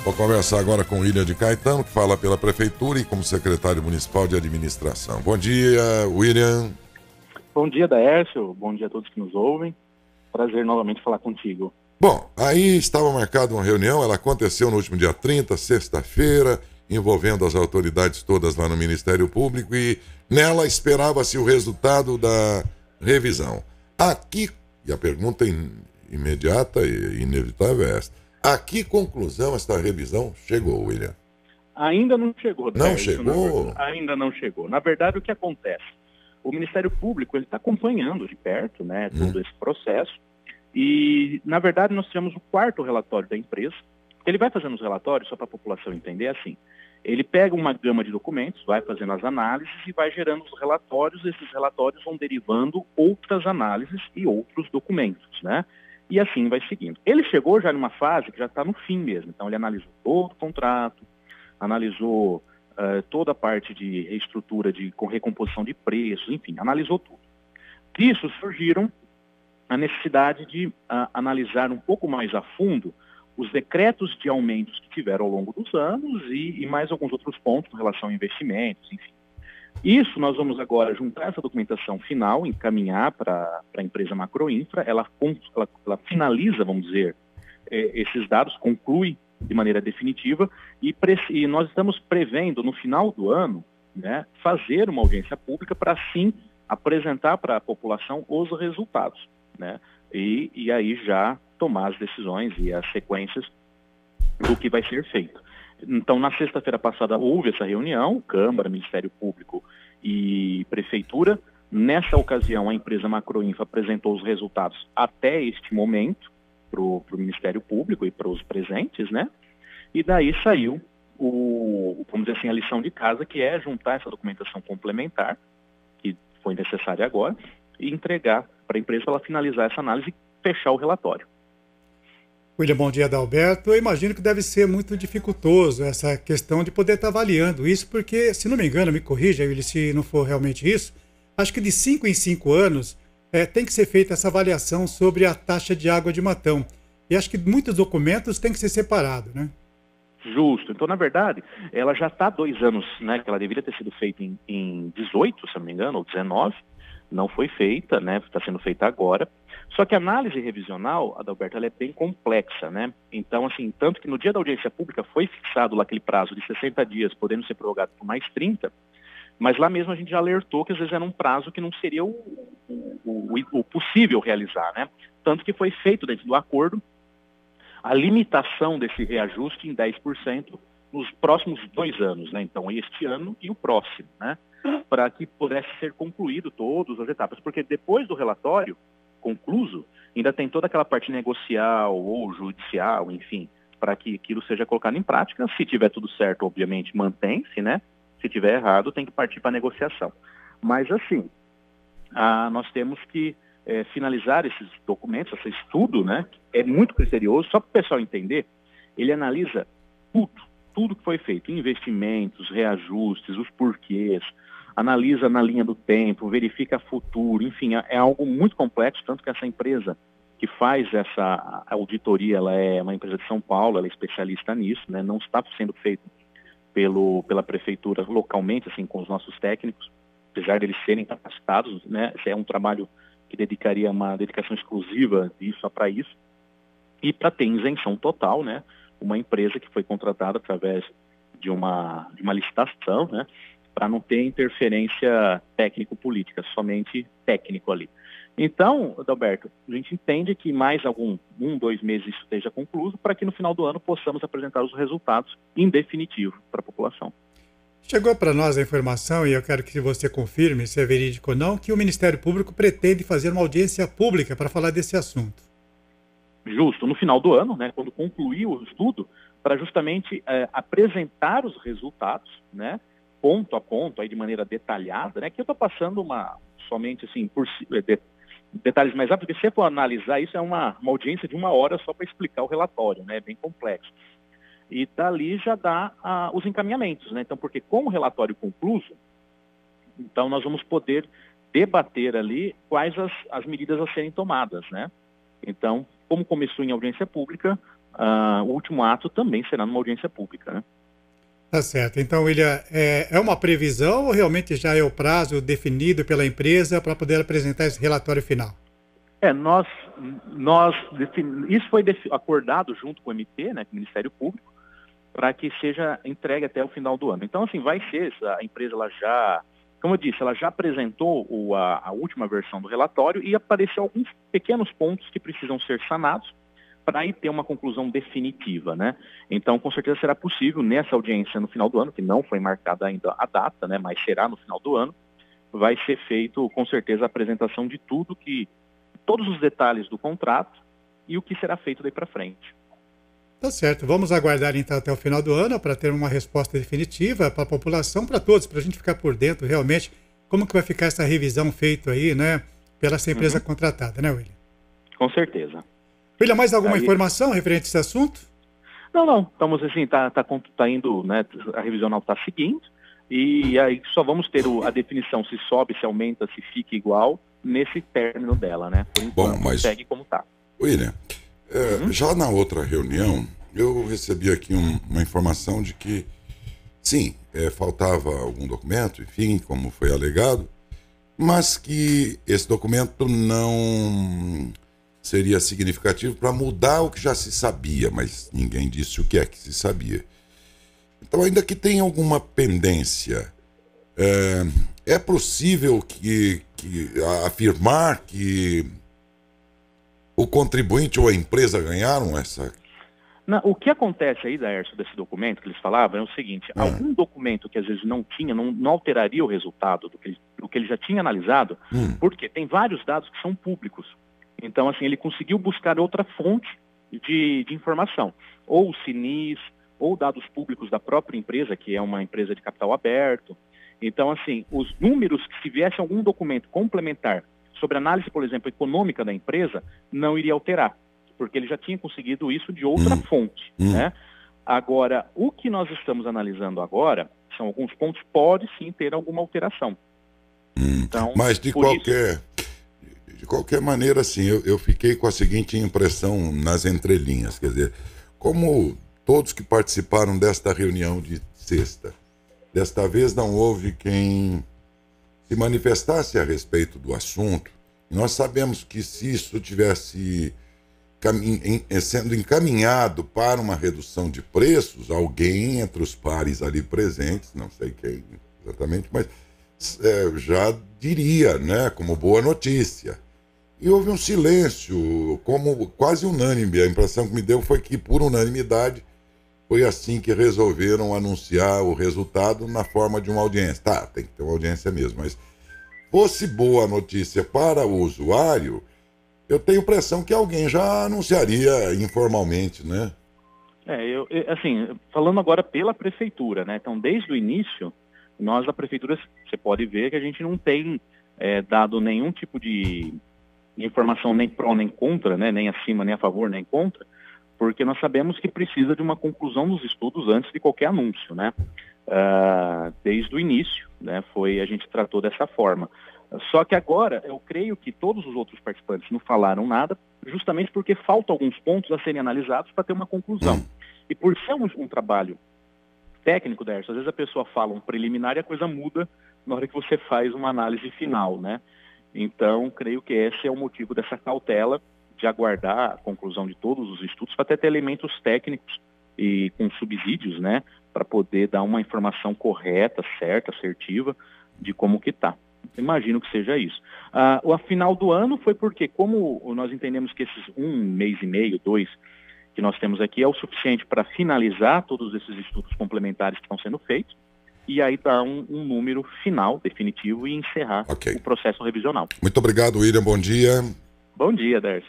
Vou conversar agora com o William de Caetano, que fala pela Prefeitura e como secretário municipal de administração. Bom dia, William. Bom dia, Daércio. Bom dia a todos que nos ouvem. Prazer novamente falar contigo. Bom, aí estava marcada uma reunião, ela aconteceu no último dia 30, sexta-feira, envolvendo as autoridades todas lá no Ministério Público, e nela esperava-se o resultado da revisão. Aqui, e a pergunta imediata e inevitável é esta: a que conclusão esta revisão chegou, William? Ainda não chegou. Não chegou? Ainda não chegou. Na verdade, o que acontece? O Ministério Público está acompanhando de perto, né, todo esse processo, e, na verdade, nós tivemos o quarto relatório da empresa. Ele vai fazendo os relatórios, só para a população entender, assim, ele pega uma gama de documentos, vai fazendo as análises e vai gerando os relatórios. Esses relatórios vão derivando outras análises e outros documentos, né? E assim vai seguindo. Ele chegou já numa fase que já está no fim mesmo. Então, ele analisou todo o contrato, analisou toda a parte de reestrutura, com recomposição de preços, enfim, analisou tudo. Disso surgiram a necessidade de analisar um pouco mais a fundo os decretos de aumentos que tiveram ao longo dos anos e mais alguns outros pontos em relação a investimentos, enfim. Isso nós vamos agora juntar essa documentação final, encaminhar para a empresa Macroinfra, ela finaliza, vamos dizer, esses dados, conclui de maneira definitiva e nós estamos prevendo no final do ano, né, fazer uma audiência pública para assim apresentar para a população os resultados, né, e aí já tomar as decisões e as sequências do que vai ser feito. Então, na sexta-feira passada houve essa reunião, Câmara, Ministério Público e Prefeitura. Nessa ocasião, a empresa Macroinfra apresentou os resultados até este momento para o Ministério Público e para os presentes, né? E daí saiu, vamos dizer assim, a lição de casa, que é juntar essa documentação complementar, que foi necessária agora, e entregar para a empresa para ela finalizar essa análise e fechar o relatório. William, bom dia, Adalberto. Eu imagino que deve ser muito dificultoso essa questão de poder estar avaliando isso, porque, se não me engano, me corrija, William, se não for realmente isso, acho que de 5 em 5 anos tem que ser feita essa avaliação sobre a taxa de água de Matão. E acho que muitos documentos têm que ser separados, né? Justo. Então, na verdade, ela já está há 2 anos, né, que ela deveria ter sido feita em 18, se não me engano, ou 19, não foi feita, né, está sendo feita agora. Só que a análise revisional, Adalberto, ela é bem complexa, né? Então, assim, tanto que no dia da audiência pública foi fixado lá aquele prazo de 60 dias, podendo ser prorrogado por mais 30, mas lá mesmo a gente já alertou que às vezes era um prazo que não seria o possível realizar, né? Tanto que foi feito dentro do acordo a limitação desse reajuste em 10% nos próximos 2 anos, né? Então, este ano e o próximo, né? Para que pudesse ser concluído todas as etapas, porque depois do relatório concluso, ainda tem toda aquela parte negocial ou judicial, enfim, para que aquilo seja colocado em prática. Se tiver tudo certo, obviamente, mantém-se, né? Se tiver errado, tem que partir para a negociação. Mas, assim, nós temos que finalizar esses documentos, esse estudo, né? É muito criterioso, só para o pessoal entender, ele analisa tudo que foi feito, investimentos, reajustes, os porquês, analisa na linha do tempo, verifica futuro, enfim, é algo muito complexo, tanto que essa empresa que faz essa auditoria, ela é uma empresa de São Paulo, ela é especialista nisso, né? Não está sendo feito pela prefeitura localmente, assim, com os nossos técnicos, apesar deles serem capacitados, né? Esse é um trabalho que dedicaria uma dedicação exclusiva disso para isso, e para ter isenção total, né? Uma empresa que foi contratada através de uma licitação, né? Para não ter interferência técnico-política, somente técnico ali. Então, Adalberto, a gente entende que mais 2 meses isso esteja concluído, para que no final do ano possamos apresentar os resultados em definitivo para a população. Chegou para nós a informação, e eu quero que você confirme se é verídico ou não, que o Ministério Público pretende fazer uma audiência pública para falar desse assunto. Justo, no final do ano, né, quando concluir o estudo, para justamente apresentar os resultados, né, ponto a ponto, aí de maneira detalhada, né, que eu estou passando somente assim, por detalhes mais rápidos, porque se for analisar isso, é uma audiência de 1 hora só para explicar o relatório, né, é bem complexo. E dali já dá os encaminhamentos, né, então, porque com o relatório concluso, então nós vamos poder debater ali quais as medidas a serem tomadas, né. Então, como começou em audiência pública, o último ato também será numa audiência pública, né? Tá certo. Então, William, é uma previsão ou realmente já é o prazo definido pela empresa para poder apresentar esse relatório final? Isso foi acordado junto com o MP, né, com o Ministério Público, para que seja entregue até o final do ano. Então, assim, vai ser, a empresa, como eu disse, ela já apresentou a última versão do relatório e apareceu alguns pequenos pontos que precisam ser sanados para aí ter uma conclusão definitiva, né? Então, com certeza será possível, nessa audiência no final do ano, que não foi marcada ainda a data, né, mas será no final do ano, vai ser feito, com certeza, a apresentação de todos os detalhes do contrato e o que será feito daí para frente. Tá certo. Vamos aguardar então até o final do ano para ter uma resposta definitiva para a população, para todos, para a gente ficar por dentro realmente como que vai ficar essa revisão feita aí, né, pela essa empresa contratada, né, William? Com certeza. William, mais alguma informação referente a esse assunto? Não. Estamos assim, tá indo, né? A revisional está seguindo e aí só vamos ter a definição se sobe, se aumenta, se fica igual nesse término dela, né? Por enquanto, mas segue como está. William, já na outra reunião eu recebi aqui uma informação de que sim, faltava algum documento, enfim, como foi alegado, mas que esse documento não seria significativo para mudar o que já se sabia, mas ninguém disse o que é que se sabia. Então, ainda que tenha alguma pendência, é possível afirmar que o contribuinte ou a empresa ganharam essa... Não, o que acontece aí, Daércio, desse documento que eles falavam é o seguinte, algum documento que às vezes não tinha, não alteraria o resultado do que ele já tinha analisado, porque tem vários dados que são públicos. Então, assim, ele conseguiu buscar outra fonte de informação, ou o Sinis, ou dados públicos da própria empresa, que é uma empresa de capital aberto. Então, assim, os números, que se viesse algum documento complementar sobre análise, por exemplo, econômica da empresa, não iria alterar, porque ele já tinha conseguido isso de outra fonte, né? Agora, o que nós estamos analisando agora são alguns pontos, pode sim ter alguma alteração. Então, mas de qualquer maneira, assim, eu fiquei com a seguinte impressão nas entrelinhas, quer dizer, como todos que participaram desta reunião de sexta, desta vez não houve quem se manifestasse a respeito do assunto. Nós sabemos que se isso tivesse sendo encaminhado para uma redução de preços, alguém entre os pares ali presentes, não sei quem exatamente, mas já diria, né, como boa notícia. E houve um silêncio, como quase unânime. A impressão que me deu foi que, por unanimidade, foi assim que resolveram anunciar o resultado na forma de uma audiência. Tá, tem que ter uma audiência mesmo, mas fosse boa notícia para o usuário, eu tenho a impressão que alguém já anunciaria informalmente, né? Assim, falando agora pela prefeitura, né? Então, desde o início, nós da prefeitura, você pode ver que a gente não tem dado nenhum tipo de informação nem pró nem contra, né? Nem acima, nem a favor, nem contra, porque nós sabemos que precisa de uma conclusão dos estudos antes de qualquer anúncio, né? Desde o início, né? A gente tratou dessa forma. Só que agora, eu creio que todos os outros participantes não falaram nada, justamente porque faltam alguns pontos a serem analisados para ter uma conclusão. E por ser um trabalho técnico, Derso, às vezes a pessoa fala um preliminar e a coisa muda na hora que você faz uma análise final, né? Então, creio que esse é o motivo dessa cautela de aguardar a conclusão de todos os estudos para até ter elementos técnicos e com subsídios, né? Para poder dar uma informação correta, certa, assertiva de como que está. Imagino que seja isso. O final do ano foi porque, como nós entendemos que esses 1 mês e meio, 2, que nós temos aqui é o suficiente para finalizar todos esses estudos complementares que estão sendo feitos, e aí dar um número final, definitivo, e encerrar o processo revisional. Muito obrigado, William. Bom dia. Bom dia, Dercy.